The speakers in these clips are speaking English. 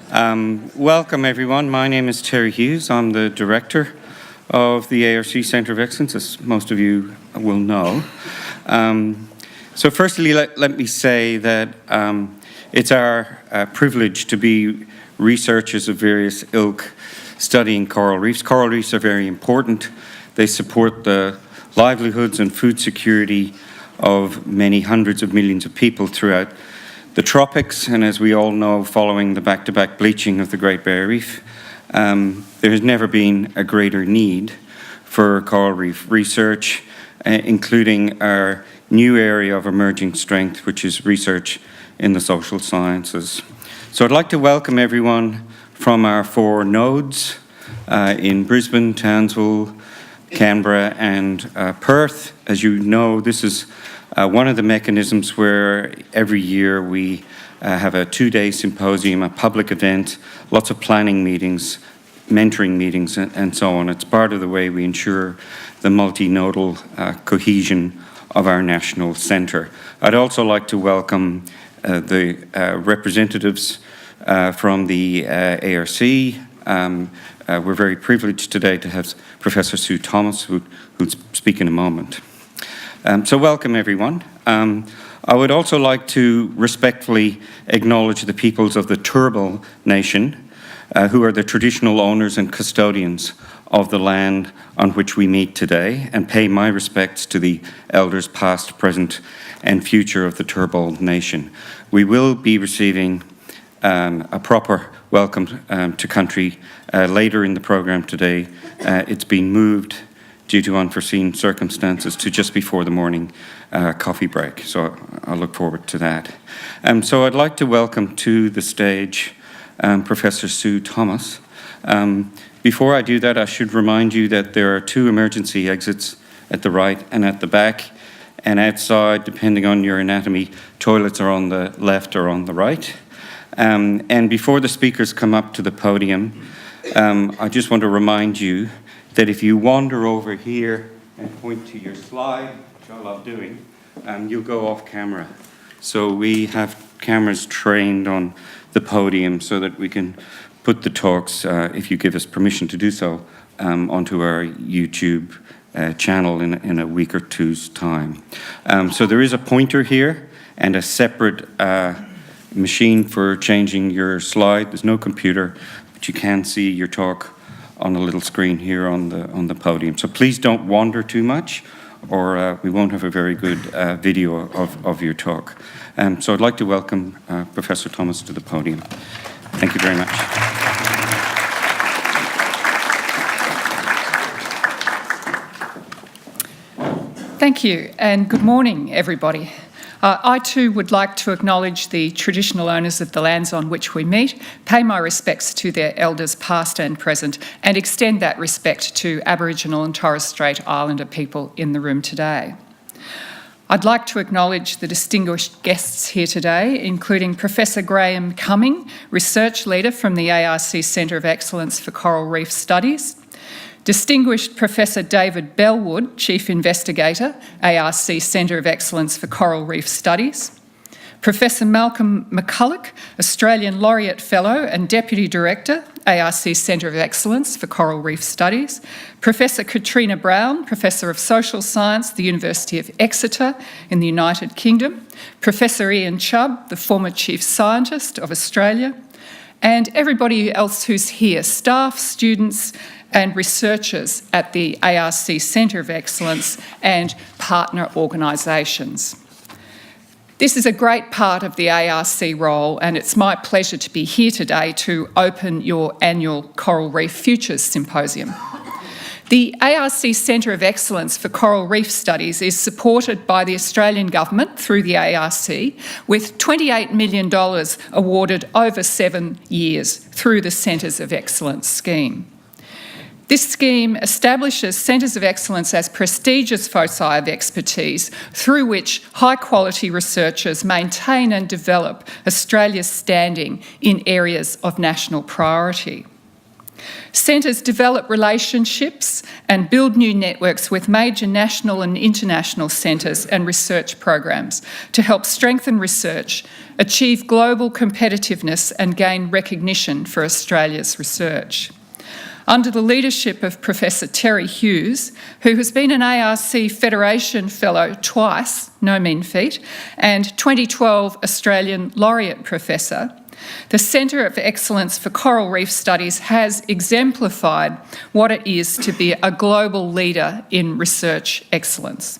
Welcome everyone. My name is Terry Hughes. I'm the Director of the ARC Centre of Excellence, as most of you will know. So firstly, let me say that it's our privilege to be researchers of various ilk studying coral reefs. Coral reefs are very important. They support the livelihoods and food security of many hundreds of millions of people throughout the tropics, and as we all know, following the back-to-back bleaching of the Great Barrier Reef, there has never been a greater need for coral reef research, including our new area of emerging strength, which is research in the social sciences. So I'd like to welcome everyone from our 4 nodes in Brisbane, Townsville, Canberra and Perth. As you know, this is one of the mechanisms where every year we have a 2-day symposium, a public event, lots of planning meetings, mentoring meetings and so on. It's part of the way we ensure the multinodal cohesion of our national centre. I'd also like to welcome the representatives from the ARC. We're very privileged today to have Professor Sue Thomas, who'll speak in a moment. So welcome everyone. I would also like to respectfully acknowledge the peoples of the Turrbal Nation, who are the traditional owners and custodians of the land on which we meet today, and pay my respects to the elders past, present and future of the Turrbal Nation. We will be receiving a proper welcome to country later in the programme today. It's been moved due to unforeseen circumstances to just before the morning coffee break. So I look forward to that. So I'd like to welcome to the stage Professor Sue Thomas. Before I do that, I should remind you that there are 2 emergency exits at the right and at the back, and outside, depending on your anatomy, toilets are on the left or on the right. And before the speakers come up to the podium, I just want to remind you that if you wander over here and point to your slide, which I love doing, you'll go off camera. So we have cameras trained on the podium so that we can put the talks, if you give us permission to do so, onto our YouTube channel in a week or two's time. So there is a pointer here and a separate machine for changing your slide. There's no computer, but you can see your talk on a little screen here on the podium. So please don't wander too much, or we won't have a very good video of your talk. So I'd like to welcome Professor Thomas to the podium. Thank you very much. Thank you, and good morning, everybody. I too would like to acknowledge the traditional owners of the lands on which we meet, pay my respects to their elders past and present, and extend that respect to Aboriginal and Torres Strait Islander people in the room today. I'd like to acknowledge the distinguished guests here today, including Professor Graham Cumming, Research Leader from the ARC Centre of Excellence for Coral Reef Studies, distinguished Professor David Bellwood, Chief Investigator, ARC Centre of Excellence for Coral Reef Studies, Professor Malcolm McCulloch, Australian Laureate Fellow and Deputy Director, ARC Centre of Excellence for Coral Reef Studies, Professor Katrina Brown, Professor of Social Science, the University of Exeter in the United Kingdom, Professor Ian Chubb, the former Chief Scientist of Australia, and everybody else who's here, staff, students, and researchers at the ARC Centre of Excellence and partner organisations. This is a great part of the ARC role, and it's my pleasure to be here today to open your annual Coral Reef Futures Symposium. The ARC Centre of Excellence for Coral Reef Studies is supported by the Australian Government through the ARC with $28 million awarded over 7 years through the Centres of Excellence scheme. This scheme establishes centres of excellence as prestigious foci of expertise through which high-quality researchers maintain and develop Australia's standing in areas of national priority. Centres develop relationships and build new networks with major national and international centres and research programs to help strengthen research, achieve global competitiveness and gain recognition for Australia's research. Under the leadership of Professor Terry Hughes, who has been an ARC Federation Fellow twice, no mean feat, and 2012 Australian Laureate Professor, the Centre of Excellence for Coral Reef Studies has exemplified what it is to be a global leader in research excellence.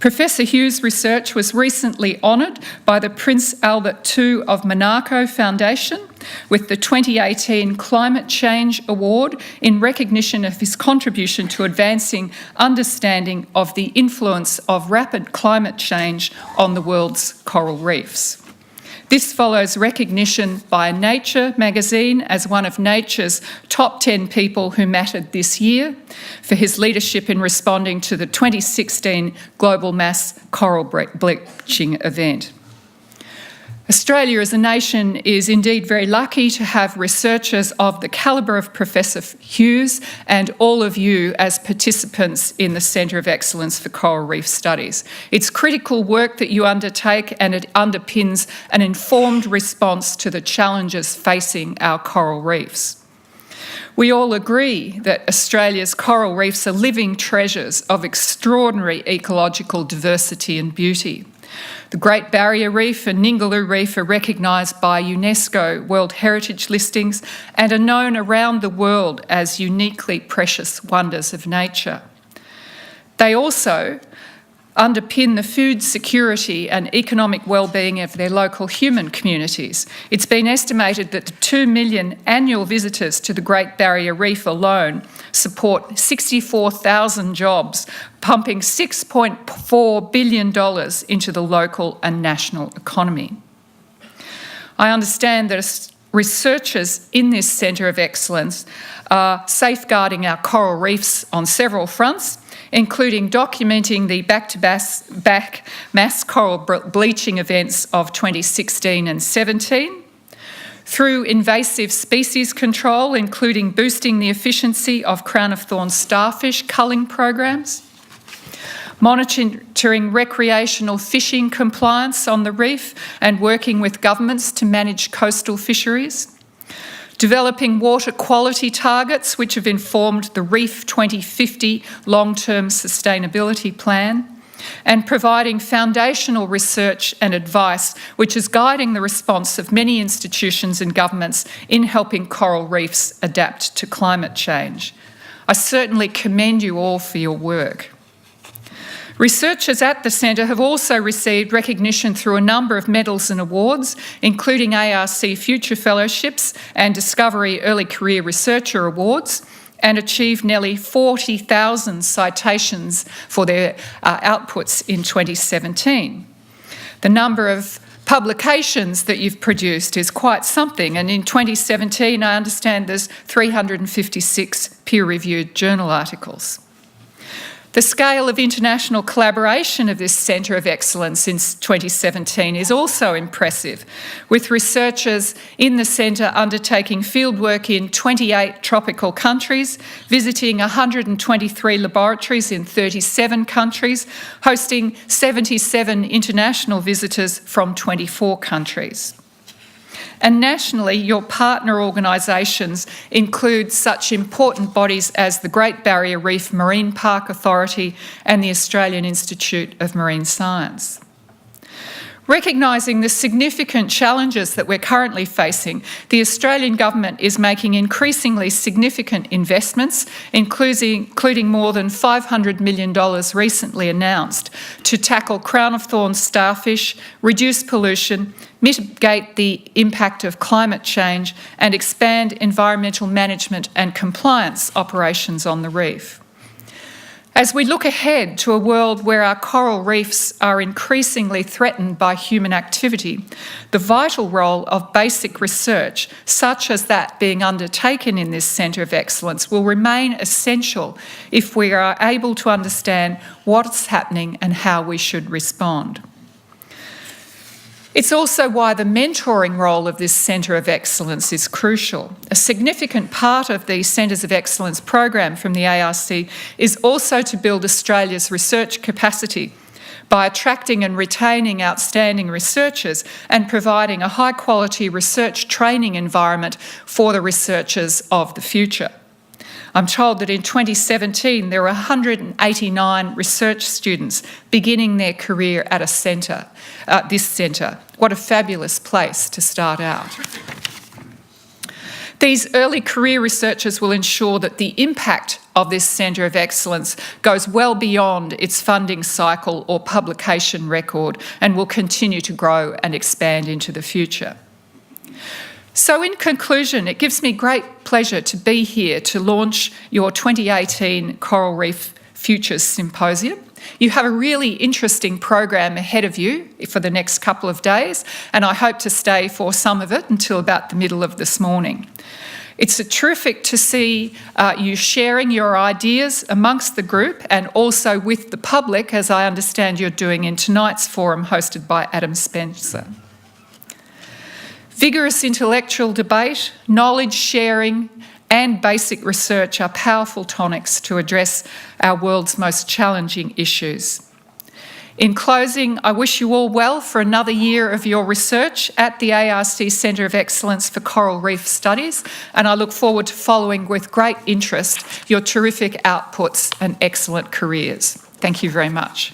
Professor Hughes' research was recently honoured by the Prince Albert II of Monaco Foundation with the 2018 Climate Change Award in recognition of his contribution to advancing understanding of the influence of rapid climate change on the world's coral reefs. This follows recognition by Nature magazine as one of Nature's top 10 people who mattered this year for his leadership in responding to the 2016 global mass coral bleaching event. Australia as a nation is indeed very lucky to have researchers of the calibre of Professor Hughes and all of you as participants in the Centre of Excellence for Coral Reef Studies. It's critical work that you undertake and it underpins an informed response to the challenges facing our coral reefs. We all agree that Australia's coral reefs are living treasures of extraordinary ecological diversity and beauty. The Great Barrier Reef and Ningaloo Reef are recognised by UNESCO World Heritage listings and are known around the world as uniquely precious wonders of nature. They also underpin the food security and economic well-being of their local human communities. It's been estimated that the 2 million annual visitors to the Great Barrier Reef alone support 64,000 jobs, pumping $6.4 billion into the local and national economy. I understand that researchers in this Centre of Excellence are safeguarding our coral reefs on several fronts, including documenting the back-to-back mass coral bleaching events of 2016 and 17, through invasive species control, including boosting the efficiency of crown-of-thorns starfish culling programs, monitoring recreational fishing compliance on the reef and working with governments to manage coastal fisheries, developing water quality targets which have informed the Reef 2050 long-term sustainability plan, and providing foundational research and advice which is guiding the response of many institutions and governments in helping coral reefs adapt to climate change. I certainly commend you all for your work. Researchers at the Centre have also received recognition through a number of medals and awards, including ARC Future Fellowships and Discovery Early Career Researcher Awards, and achieved nearly 40,000 citations for their outputs in 2017. The number of publications that you've produced is quite something, and in 2017 I understand there's 356 peer-reviewed journal articles. The scale of international collaboration of this Centre of Excellence since 2017 is also impressive, with researchers in the Centre undertaking fieldwork in 28 tropical countries, visiting 123 laboratories in 37 countries, hosting 77 international visitors from 24 countries. And nationally, your partner organisations include such important bodies as the Great Barrier Reef Marine Park Authority and the Australian Institute of Marine Science. Recognising the significant challenges that we're currently facing, the Australian Government is making increasingly significant investments, including more than $500 million recently announced, to tackle crown-of-thorns starfish, reduce pollution, mitigate the impact of climate change, and expand environmental management and compliance operations on the reef. As we look ahead to a world where our coral reefs are increasingly threatened by human activity, the vital role of basic research, such as that being undertaken in this Centre of Excellence, will remain essential if we are able to understand what's happening and how we should respond. It's also why the mentoring role of this Centre of Excellence is crucial. A significant part of the Centres of Excellence program from the ARC is also to build Australia's research capacity by attracting and retaining outstanding researchers and providing a high-quality research training environment for the researchers of the future. I'm told that in 2017 there were 189 research students beginning their career at this centre. What a fabulous place to start out. These early career researchers will ensure that the impact of this Centre of Excellence goes well beyond its funding cycle or publication record and will continue to grow and expand into the future. So in conclusion, it gives me great pleasure to be here to launch your 2018 Coral Reef Futures Symposium. You have a really interesting program ahead of you for the next couple of days, and I hope to stay for some of it until about the middle of this morning. It's terrific to see you sharing your ideas amongst the group and also with the public, as I understand you're doing in tonight's forum hosted by Adam Spencer. Vigorous intellectual debate, knowledge sharing and basic research are powerful tonics to address our world's most challenging issues. In closing, I wish you all well for another year of your research at the ARC Centre of Excellence for Coral Reef Studies, and I look forward to following with great interest your terrific outputs and excellent careers. Thank you very much.